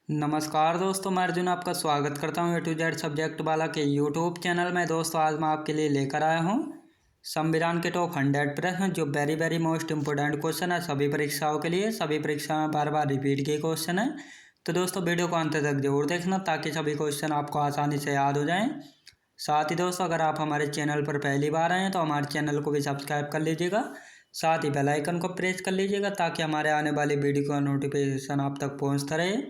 नमस्कार दोस्तों, मैं अर्जुन आपका स्वागत करता हूँ A to Z सब्जेक्ट वाला के यूट्यूब चैनल में। दोस्तों आज मैं आपके लिए लेकर आया हूँ संविधान के टॉप 100 प्रश्न जो वेरी मोस्ट इम्पोर्टेंट क्वेश्चन है सभी परीक्षाओं के लिए। सभी परीक्षा में बार बार रिपीट के क्वेश्चन है, तो दोस्तों वीडियो को अंत तक जरूर देखना ताकि सभी क्वेश्चन आपको आसानी से याद हो जाएँ। साथ ही दोस्तों अगर आप हमारे चैनल पर पहली बार आए हैं तो हमारे चैनल को भी सब्सक्राइब कर लीजिएगा, साथ ही बेल आइकन को प्रेस कर लीजिएगा ताकि हमारे आने वाली वीडियो का नोटिफिकेशन आप तक पहुँचता रहे।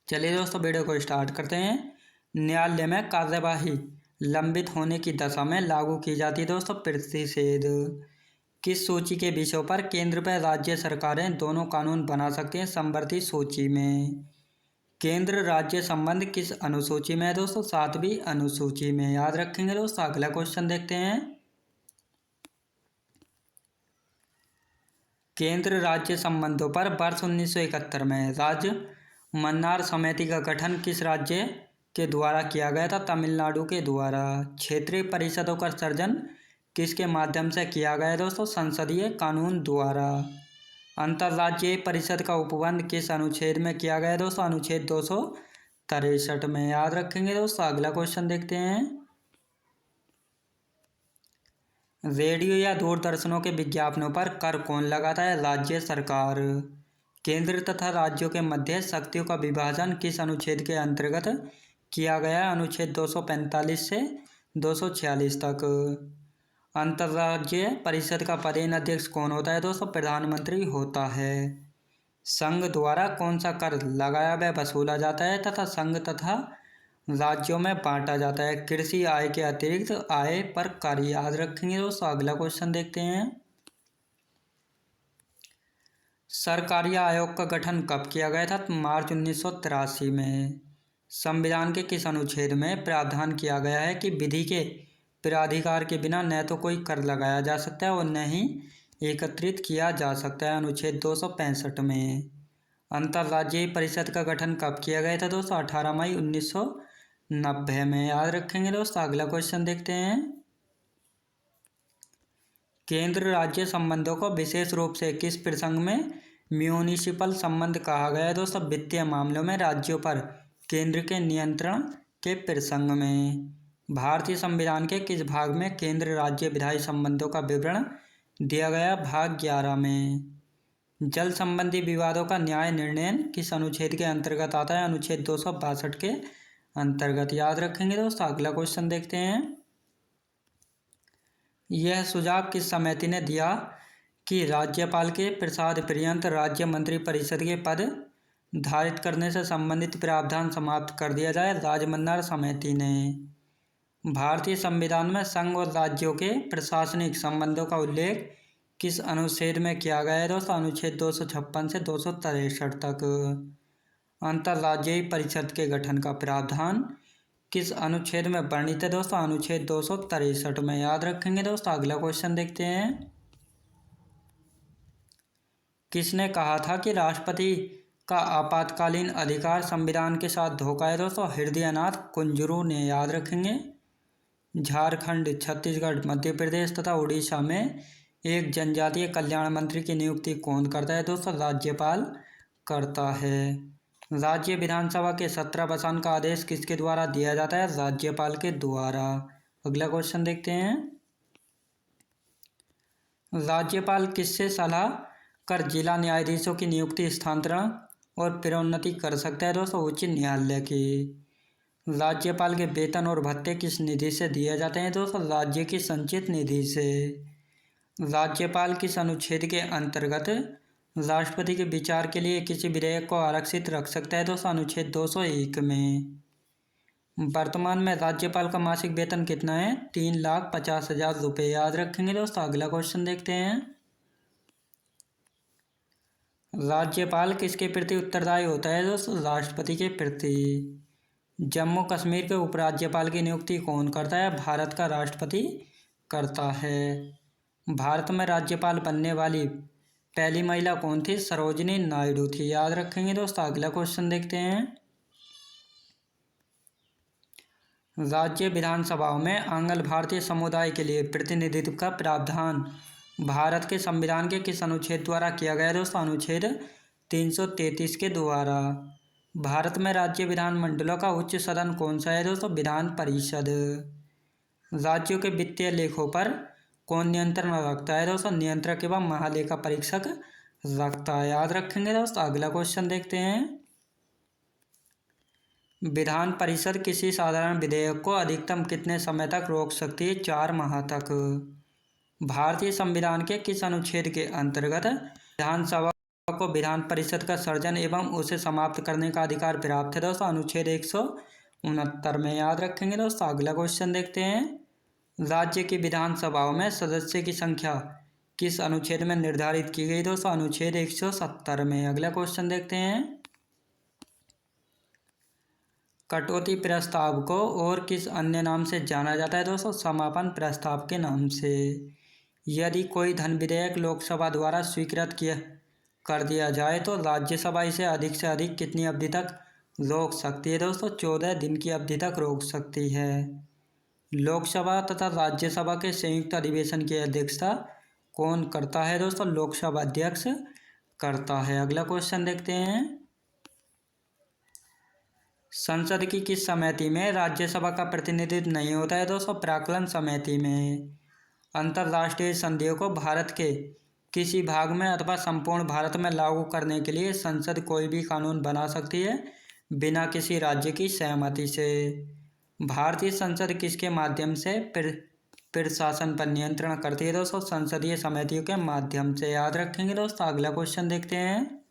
चलिए दोस्तों वीडियो को स्टार्ट करते हैं। न्यायालय में कार्यवाही लंबित होने की दशा में लागू की जाती है दोस्तों प्रतिषेध। किस सूची के विषयों पर केंद्र पर राज्य सरकारें दोनों कानून बना सकती हैं समवर्ती सूची में? केंद्र राज्य संबंध किस अनुसूची में है दोस्तों? 7वीं अनुसूची में। याद रखेंगे दोस्तों। अगला क्वेश्चन देखते हैं। केंद्र राज्य संबंधों पर वर्ष 1971 में राज्य मन्नार समिति का गठन किस राज्य के द्वारा किया गया था? तमिलनाडु के द्वारा। क्षेत्रीय परिषदों का सृजन किसके माध्यम से किया गया दोस्तों? संसदीय कानून द्वारा। अंतर्राज्यीय परिषद का उपबंध किस अनुच्छेद में किया गया दोस्तों? अनुच्छेद 263 में। याद रखेंगे दोस्तों। अगला क्वेश्चन देखते हैं। रेडियो या दूरदर्शनों के विज्ञापनों पर कर कौन लगाता है? राज्य सरकार। केंद्र तथा राज्यों के मध्य शक्तियों का विभाजन किस अनुच्छेद के अंतर्गत किया गया है? अनुच्छेद 245 से 246 तक। अंतर्राज्यीय परिषद का पदेन अध्यक्ष कौन होता है दोस्तों? प्रधानमंत्री होता है। संघ द्वारा कौन सा कर लगाया व वसूला जाता है तथा संघ तथा राज्यों में बांटा जाता है? कृषि आय के अतिरिक्त आय पर कर। याद रखेंगे दोस्तों। अगला क्वेश्चन देखते हैं। सरकारी आयोग का गठन कब किया गया था? मार्च 1983 में। संविधान के किस अनुच्छेद में प्रावधान किया गया है कि विधि के प्राधिकार के बिना न तो कोई कर लगाया जा सकता है और न ही एकत्रित किया जा सकता है? अनुच्छेद 265 में। अंतर्राज्यीय परिषद का गठन कब किया गया था दोस्तों? 18 मई 1990 में। याद रखेंगे दोस्तों। अगला क्वेश्चन देखते हैं। केंद्र राज्य संबंधों को विशेष रूप से किस प्रसंग में म्यूनिसिपल संबंध कहा गया है दोस्तों? वित्तीय मामलों में राज्यों पर केंद्र के नियंत्रण के प्रसंग में। भारतीय संविधान के किस भाग में केंद्र राज्य विधायी संबंधों का विवरण दिया गया? भाग 11 में। जल संबंधी विवादों का न्याय निर्णय किस अनुच्छेद के अंतर्गत आता है? अनुच्छेद 262 के अंतर्गत। याद रखेंगे दोस्तों। अगला क्वेश्चन देखते हैं। यह सुझाव किस समिति ने दिया कि राज्यपाल के प्रसाद पर्यंत राज्य मंत्री परिषद के पद धारित करने से संबंधित प्रावधान समाप्त कर दिया जाए? राजमन्नार समिति ने। भारतीय संविधान में संघ और राज्यों के प्रशासनिक संबंधों का उल्लेख किस अनुच्छेद में किया गया है दोस्तों? अनुच्छेद 256 से 263 तक। अंतर्राज्यीय परिषद के गठन का प्रावधान किस अनुच्छेद में वर्णित है दोस्तों? अनुच्छेद 263 में। याद रखेंगे दोस्तों। अगला क्वेश्चन देखते हैं। किसने कहा था कि राष्ट्रपति का आपातकालीन अधिकार संविधान के साथ धोखा है दोस्तों? हृदयनाथ कुंजरू ने। याद रखेंगे। झारखंड, छत्तीसगढ़, मध्य प्रदेश तथा उड़ीसा में एक जनजातीय कल्याण मंत्री की नियुक्ति कौन करता है दोस्तों? राज्यपाल करता है। राज्य विधानसभा के 17 वसान का आदेश किसके द्वारा दिया जाता है? राज्यपाल के द्वारा। अगला क्वेश्चन देखते हैं। राज्यपाल किससे सलाह कर जिला न्यायाधीशों की नियुक्ति, स्थानांतरण और प्रोन्नति कर सकता है दोस्तों? उच्च न्यायालय की। राज्यपाल के वेतन और भत्ते किस निधि से दिए जाते हैं दोस्तों? राज्य की संचित निधि से। राज्यपाल किस अनुच्छेद के अंतर्गत राष्ट्रपति के विचार के लिए किसी विधेयक को आरक्षित रख सकता है दोस्तों? अनुच्छेद 201 में। वर्तमान में राज्यपाल का मासिक वेतन कितना है? 3,50,000 रुपये। याद रखेंगे दोस्तों। अगला क्वेश्चन देखते हैं। राज्यपाल किसके प्रति उत्तरदायी होता है दोस्तों? राष्ट्रपति के प्रति। जम्मू कश्मीर के उपराज्यपाल की नियुक्ति कौन करता है? भारत का राष्ट्रपति करता है। भारत में राज्यपाल बनने वाली पहली महिला कौन थी? सरोजिनी नायडू थी। याद रखेंगे दोस्तों। अगला क्वेश्चन देखते हैं। राज्य विधानसभाओं में आंग्ल भारतीय समुदाय के लिए प्रतिनिधित्व का प्रावधान भारत के संविधान के किस अनुच्छेद द्वारा किया गया दोस्तों? अनुच्छेद 333 के द्वारा। भारत में राज्य विधानमंडलों का उच्च सदन कौन सा है दोस्तों? विधान परिषद। राज्यों के वित्तीय लेखों पर कौन नियंत्रण रखता है दोस्तों? नियंत्रक एवं महालेखा परीक्षक रखता है। याद रखेंगे दोस्तों। अगला क्वेश्चन देखते हैं। विधान परिषद किसी साधारण विधेयक को अधिकतम कितने समय तक रोक सकती है? 4 माह तक। भारतीय संविधान के किस अनुच्छेद के अंतर्गत विधानसभा को विधान परिषद का सृजन एवं उसे समाप्त करने का अधिकार प्राप्त है दोस्तों? अनुच्छेद 169 में। याद रखेंगे दोस्तों। अगला क्वेश्चन देखते हैं। राज्य की विधानसभाओं में सदस्य की संख्या किस अनुच्छेद में निर्धारित की गई दोस्तों? अनुच्छेद 170 में। अगला क्वेश्चन देखते हैं। कटौती प्रस्ताव को और किस अन्य नाम से जाना जाता है दोस्तों? समापन प्रस्ताव के नाम से। यदि कोई धन विधेयक लोकसभा द्वारा स्वीकृत कर दिया जाए तो राज्यसभा इसे अधिक से अधिक कितनी अवधि तक रोक सकती है दोस्तों? 14 दिन की अवधि तक रोक सकती है। लोकसभा तथा राज्यसभा के संयुक्त अधिवेशन की अध्यक्षता कौन करता है दोस्तों? लोकसभा अध्यक्ष करता है। अगला क्वेश्चन देखते हैं। संसद की किस समिति में राज्यसभा का प्रतिनिधित्व नहीं होता है दोस्तों? प्राक्कलन समिति में। अंतर्राष्ट्रीय संधियों को भारत के किसी भाग में अथवा संपूर्ण भारत में लागू करने के लिए संसद कोई भी कानून बना सकती है बिना किसी राज्य की सहमति से। भारतीय संसद किसके माध्यम से प्रशासन पर नियंत्रण करती है दोस्तों? संसदीय समितियों के माध्यम से। याद रखेंगे दोस्तों। अगला क्वेश्चन देखते हैं।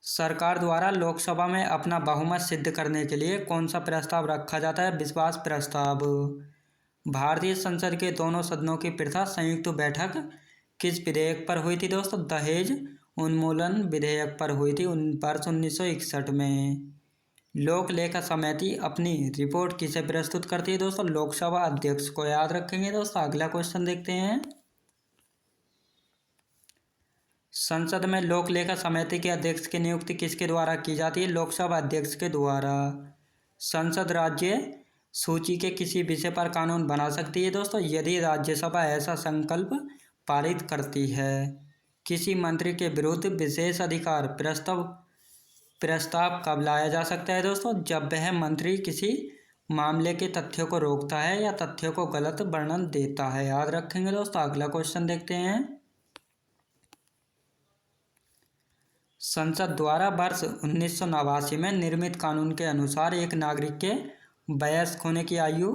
सरकार द्वारा लोकसभा में अपना बहुमत सिद्ध करने के लिए कौन सा प्रस्ताव रखा जाता है? विश्वास प्रस्ताव। भारतीय संसद के दोनों सदनों की प्रथा संयुक्त बैठक किस विधेयक पर हुई थी दोस्तों? दहेज उन्मूलन विधेयक पर हुई थी वर्ष 1961 में। लोक लेखा समिति अपनी रिपोर्ट किसे प्रस्तुत करती है दोस्तों? लोकसभा अध्यक्ष को। याद रखेंगे दोस्तों। अगला क्वेश्चन देखते हैं। संसद में लोक लेखा समिति के अध्यक्ष की नियुक्ति किसके द्वारा की जाती है? लोकसभा अध्यक्ष के द्वारा। संसद राज्य सूची के किसी विषय पर कानून बना सकती है दोस्तों यदि राज्यसभा ऐसा संकल्प पारित करती है। किसी मंत्री के विरुद्ध विशेष अधिकार प्रस्ताव कब लाया जा सकता है दोस्तों? जब वह मंत्री किसी मामले के तथ्यों को रोकता है या तथ्यों को गलत वर्णन देता है। याद रखेंगे दोस्तों। अगला क्वेश्चन देखते हैं। संसद द्वारा वर्ष 1989 में निर्मित कानून के अनुसार एक नागरिक के वयस्क होने की आयु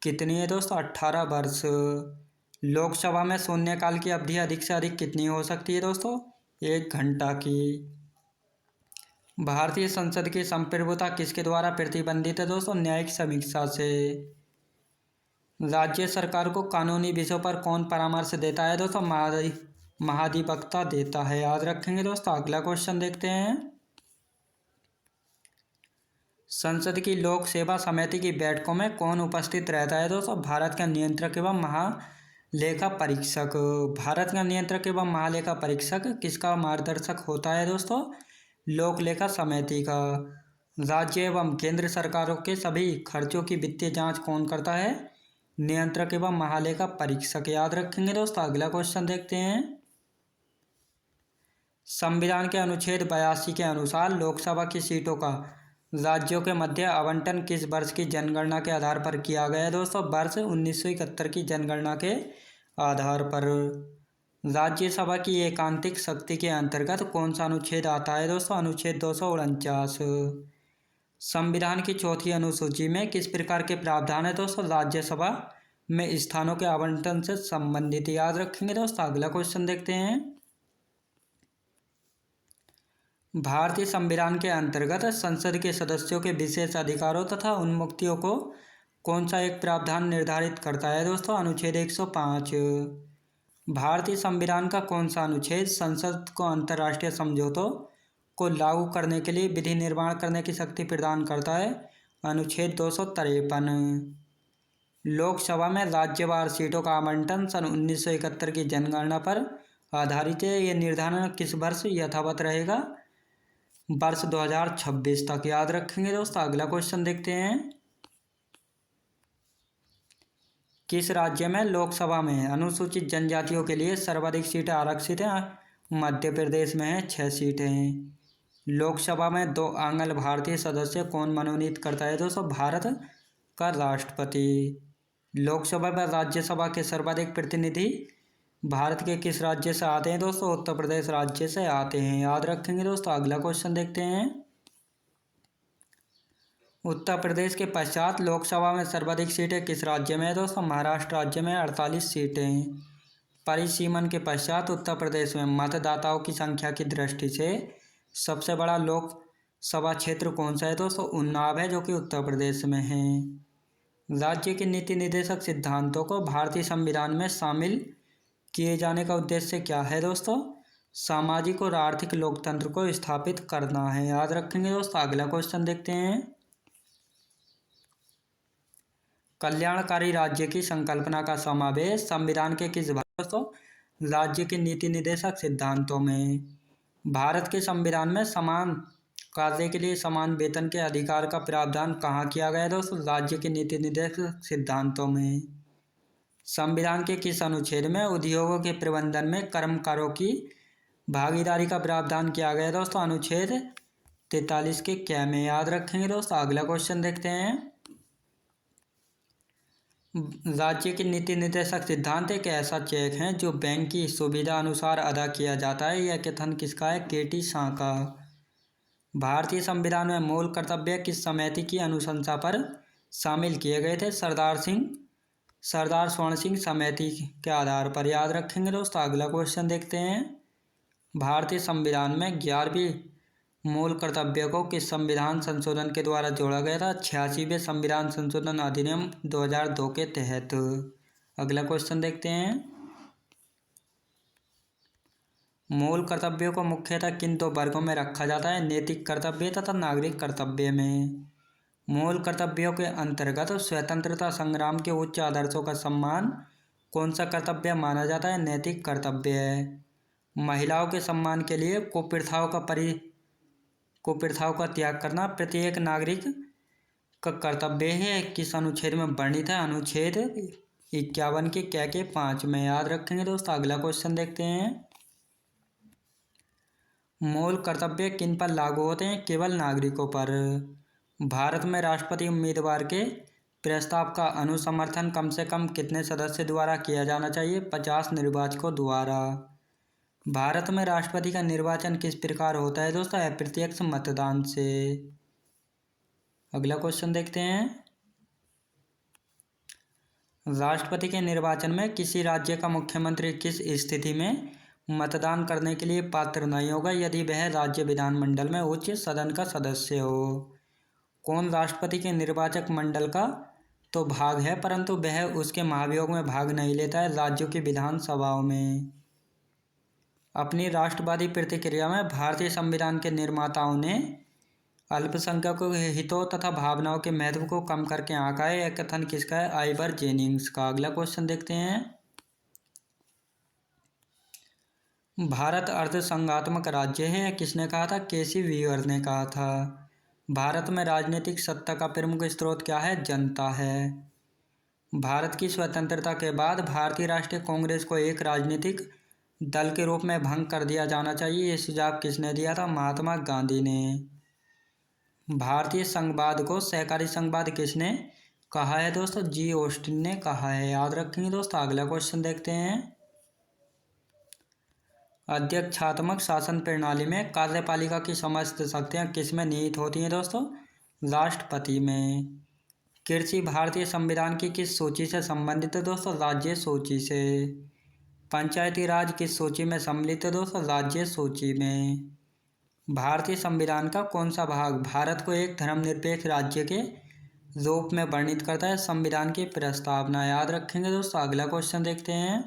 कितनी है दोस्तों? 18 वर्ष। लोकसभा में शून्यकाल की अवधि अधिक से अधिक कितनी हो सकती है दोस्तों? 1 घंटा की। भारतीय संसद की संप्रभुता किसके द्वारा प्रतिबंधित है दोस्तों? न्यायिक समीक्षा से। राज्य सरकार को कानूनी विषयों पर कौन परामर्श देता है दोस्तों? महाधिवक्ता देता है। याद रखेंगे दोस्तों। अगला क्वेश्चन देखते हैं। संसद की लोक सेवा समिति की बैठकों में कौन उपस्थित रहता है दोस्तों? भारत का नियंत्रक एवं महालेखा परीक्षक। भारत का नियंत्रक एवं महालेखा परीक्षक किसका मार्गदर्शक होता है दोस्तों? लोक लेखा समिति का। राज्य एवं केंद्र सरकारों के सभी खर्चों की वित्तीय जांच कौन करता है? नियंत्रक एवं महालेखा परीक्षक। याद रखेंगे दोस्तों। अगला क्वेश्चन देखते हैं। संविधान के अनुच्छेद 82 के अनुसार लोकसभा की सीटों का राज्यों के मध्य आवंटन किस वर्ष की जनगणना के आधार पर किया गया है दोस्तों? वर्ष 1971 की जनगणना के आधार पर। राज्यसभा की एकांतिक शक्ति के अंतर्गत कौन सा अनुच्छेद आता है दोस्तों? अनुच्छेद 249। संविधान की चौथी अनुसूची में किस प्रकार के प्रावधान है दोस्तों? राज्यसभा में स्थानों के आवंटन से संबंधित। याद रखेंगे दोस्तों। अगला क्वेश्चन देखते हैं। भारतीय संविधान के अंतर्गत संसद के सदस्यों के विशेष अधिकारों तथा उन्मुक्तियों को कौन सा एक प्रावधान निर्धारित करता है दोस्तों? अनुच्छेद 105। भारतीय संविधान का कौन सा अनुच्छेद संसद को अंतर्राष्ट्रीय समझौतों को लागू करने के लिए विधि निर्माण करने की शक्ति प्रदान करता है? अनुच्छेद 253। लोकसभा में राज्यवार सीटों का आवंटन सन 1971 की जनगणना पर आधारित है। यह निर्धारण किस वर्ष यथावत रहेगा? वर्ष 2026 तक। याद रखेंगे दोस्तों। अगला क्वेश्चन देखते हैं। किस राज्य में लोकसभा में अनुसूचित जनजातियों के लिए सर्वाधिक सीटें आरक्षित हैं? मध्य प्रदेश में है 6 सीटें। लोकसभा में 2 आंग्ल भारतीय सदस्य कौन मनोनीत करता है दोस्तों? भारत का राष्ट्रपति। लोकसभा व राज्यसभा के सर्वाधिक प्रतिनिधि भारत के किस राज्य से आते हैं दोस्तों? उत्तर प्रदेश राज्य से आते हैं, याद रखेंगे दोस्तों। अगला क्वेश्चन देखते हैं। उत्तर प्रदेश के पश्चात लोकसभा में सर्वाधिक सीटें किस राज्य में है दोस्तों? महाराष्ट्र राज्य में 48 सीटें। परिसीमन के पश्चात उत्तर प्रदेश में मतदाताओं की संख्या की दृष्टि से सबसे बड़ा लोकसभा क्षेत्र कौन सा है दोस्तों? उन्नाव है, जो कि उत्तर प्रदेश में है। राज्य के नीति निर्देशक सिद्धांतों को भारतीय संविधान में शामिल किए जाने का उद्देश्य क्या है दोस्तों? सामाजिक और आर्थिक लोकतंत्र को स्थापित करना है, याद रखेंगे दोस्तों। अगला क्वेश्चन देखते हैं। कल्याणकारी राज्य की संकल्पना का समावेश संविधान के किस भाग दोस्तों? राज्य के नीति निर्देशक सिद्धांतों में। भारत के संविधान में समान कार्य के लिए समान वेतन के अधिकार का प्रावधान कहाँ किया गया है दोस्तों? राज्य के नीति निर्देशक सिद्धांतों में। संविधान के किस अनुच्छेद में उद्योगों के प्रबंधन में कर्मकारों की भागीदारी का प्रावधान किया गया है दोस्तों? अनुच्छेद 43 के क्या में, याद रखेंगे दोस्तों। अगला क्वेश्चन देखते हैं। राज्य के नीति निर्देशक सिद्धांत एक ऐसा चेक है जो बैंक की सुविधा अनुसार अदा किया जाता है। यह कथन किसका है? केटी शाह का। भारतीय संविधान में मूल कर्तव्य किस समिति की अनुशंसा पर शामिल किए गए थे? सरदार स्वर्ण सिंह समिति के आधार पर, याद रखेंगे दोस्तों। अगला क्वेश्चन देखते हैं। भारतीय संविधान में 11वीं मूल कर्तव्य को किस संविधान संशोधन के द्वारा जोड़ा गया था? 86वें संविधान संशोधन अधिनियम 2002 के तहत। अगला क्वेश्चन देखते हैं। मूल कर्तव्यों को मुख्यतः किन 2 वर्गों में रखा जाता है? नैतिक कर्तव्य तथा नागरिक कर्तव्य में। मूल कर्तव्यों के अंतर्गत स्वतंत्रता संग्राम के उच्च आदर्शों का सम्मान कौन सा कर्तव्य माना जाता है? नैतिक कर्तव्य है। महिलाओं के सम्मान के लिए कुप्रथाओं का त्याग करना प्रत्येक नागरिक का कर्तव्य है। किस अनुच्छेद में वर्णित है? अनुच्छेद 51 के क्या के 5 में, याद रखेंगे दोस्तों। अगला क्वेश्चन देखते हैं। मूल कर्तव्य किन पर लागू होते हैं? केवल नागरिकों पर। भारत में राष्ट्रपति उम्मीदवार के प्रस्ताव का अनुसमर्थन कम से कम कितने सदस्य द्वारा किया जाना चाहिए? 50 निर्वाचकों द्वारा। भारत में राष्ट्रपति का निर्वाचन किस प्रकार होता है दोस्तों? अप्रत्यक्ष मतदान से। अगला क्वेश्चन देखते हैं। राष्ट्रपति के निर्वाचन में किसी राज्य का मुख्यमंत्री किस स्थिति में मतदान करने के लिए पात्र नहीं होगा? यदि वह राज्य विधानमंडल में उच्च सदन का सदस्य हो। कौन राष्ट्रपति के निर्वाचक मंडल का तो भाग है, परंतु वह उसके महाभियोग में भाग नहीं लेता है? राज्यों की विधानसभाओं में। अपनी राष्ट्रवादी प्रतिक्रिया में भारतीय संविधान के निर्माताओं ने अल्पसंख्यकों के हितों तथा भावनाओं के महत्व को कम करके आंका है। यह कथन किसका है? आइवर जेनिंग्स का। अगला क्वेश्चन देखते हैं। भारत अर्धसंघात्मक राज्य है, किसने कहा था? केसी व्हीवर ने कहा था। भारत में राजनीतिक सत्ता का प्रमुख स्रोत क्या है? जनता है। भारत की स्वतंत्रता के बाद भारतीय राष्ट्रीय कांग्रेस को एक राजनीतिक दल के रूप में भंग कर दिया जाना चाहिए। ये सुझाव किसने दिया था? महात्मा गांधी ने। भारतीय संघवाद को सहकारी संघवाद किसने कहा है दोस्तों? जी ऑस्टिन ने कहा है, याद रखेंगे दोस्तों। अगला क्वेश्चन देखते हैं। अध्यक्षात्मक शासन प्रणाली में कार्यपालिका की समस्त शक्तियां किसमें निहित होती हैं दोस्तों? राष्ट्रपति में। कृषि भारतीय संविधान की किस सूची से संबंधित है दोस्तों? राज्य सूची से। पंचायती राज किस सूची में सम्मिलित है दोस्तों? राज्य सूची में। भारतीय संविधान का कौन सा भाग भारत को एक धर्मनिरपेक्ष राज्य के रूप में वर्णित करता है? संविधान की प्रस्तावना, याद रखेंगे दोस्तों। अगला क्वेश्चन देखते हैं।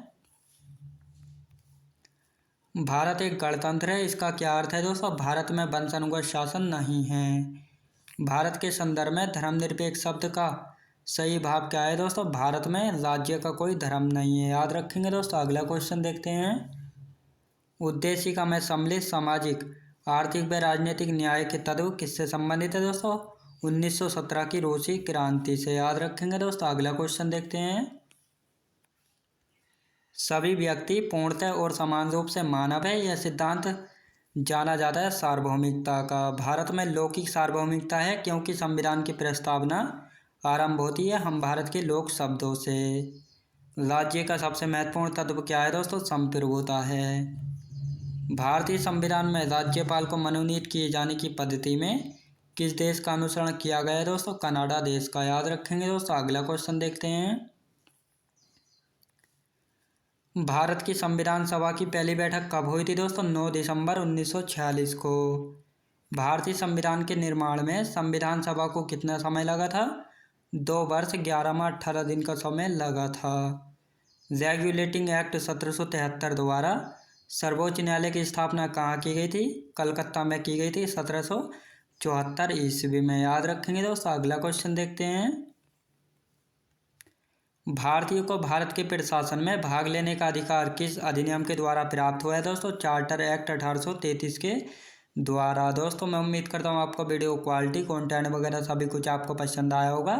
भारत एक गणतंत्र है, इसका क्या अर्थ है दोस्तों? भारत में वंशानुगत शासन नहीं है। भारत के संदर्भ में धर्मनिरपेक्ष शब्द का सही भाव क्या है दोस्तों? भारत में राज्य का कोई धर्म नहीं है, याद रखेंगे दोस्तों। अगला क्वेश्चन देखते हैं। उद्देशिका में सम्मिलित सामाजिक, आर्थिक व राजनीतिक न्याय के तत्व किससे संबंधित है दोस्तों? 1917 की रूसी क्रांति से, याद रखेंगे दोस्तों। अगला क्वेश्चन देखते हैं। सभी व्यक्ति पूर्णतः और समान रूप से मानव है, यह सिद्धांत जाना जाता है सार्वभौमिकता का। भारत में लौकिक सार्वभौमिकता है क्योंकि संविधान की प्रस्तावना आरंभ होती है हम भारत के लोक शब्दों से। राज्य का सबसे महत्वपूर्ण तत्व क्या है दोस्तों? संप्रभुता है। भारतीय संविधान में राज्यपाल को मनोनीत किए जाने की पद्धति में किस देश का अनुसरण किया गया है दोस्तों? कनाडा देश का। याद रखेंगे दोस्तों। अगला क्वेश्चन देखते हैं। भारत की संविधान सभा की पहली बैठक कब हुई थी दोस्तों? 9 दिसंबर 1946 को। भारतीय संविधान के निर्माण में संविधान सभा को कितना समय लगा था? 2 वर्ष 11 माह 18 दिन का समय लगा था। रेगुलेटिंग एक्ट 1773 द्वारा सर्वोच्च न्यायालय की स्थापना कहाँ की गई थी? कलकत्ता में की गई थी 1774 ईस्वी में। याद रखेंगे दोस्तों। अगला क्वेश्चन देखते हैं। भारतीयों को भारत के प्रशासन में भाग लेने का अधिकार किस अधिनियम के द्वारा प्राप्त हुआ है दोस्तों? चार्टर एक्ट 1833 के द्वारा। दोस्तों मैं उम्मीद करता हूँ आपको वीडियो क्वालिटी कंटेंट वगैरह सभी कुछ आपको पसंद आया होगा।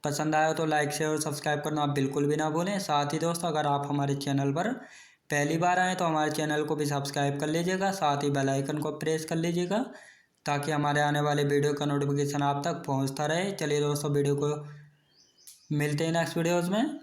पसंद आया तो लाइक शेयर और सब्सक्राइब करना आप बिल्कुल भी ना भूलें। साथ ही दोस्तों अगर आप हमारे चैनल पर पहली बार आएँ तो हमारे चैनल को भी सब्सक्राइब कर लीजिएगा। साथ ही बेल आइकन को प्रेस कर लीजिएगा ताकि हमारे आने वाले वीडियो का नोटिफिकेशन आप तक पहुँचता रहे। चलिए दोस्तों वीडियो को मिलते हैं नेक्स्ट वीडियोज़ में।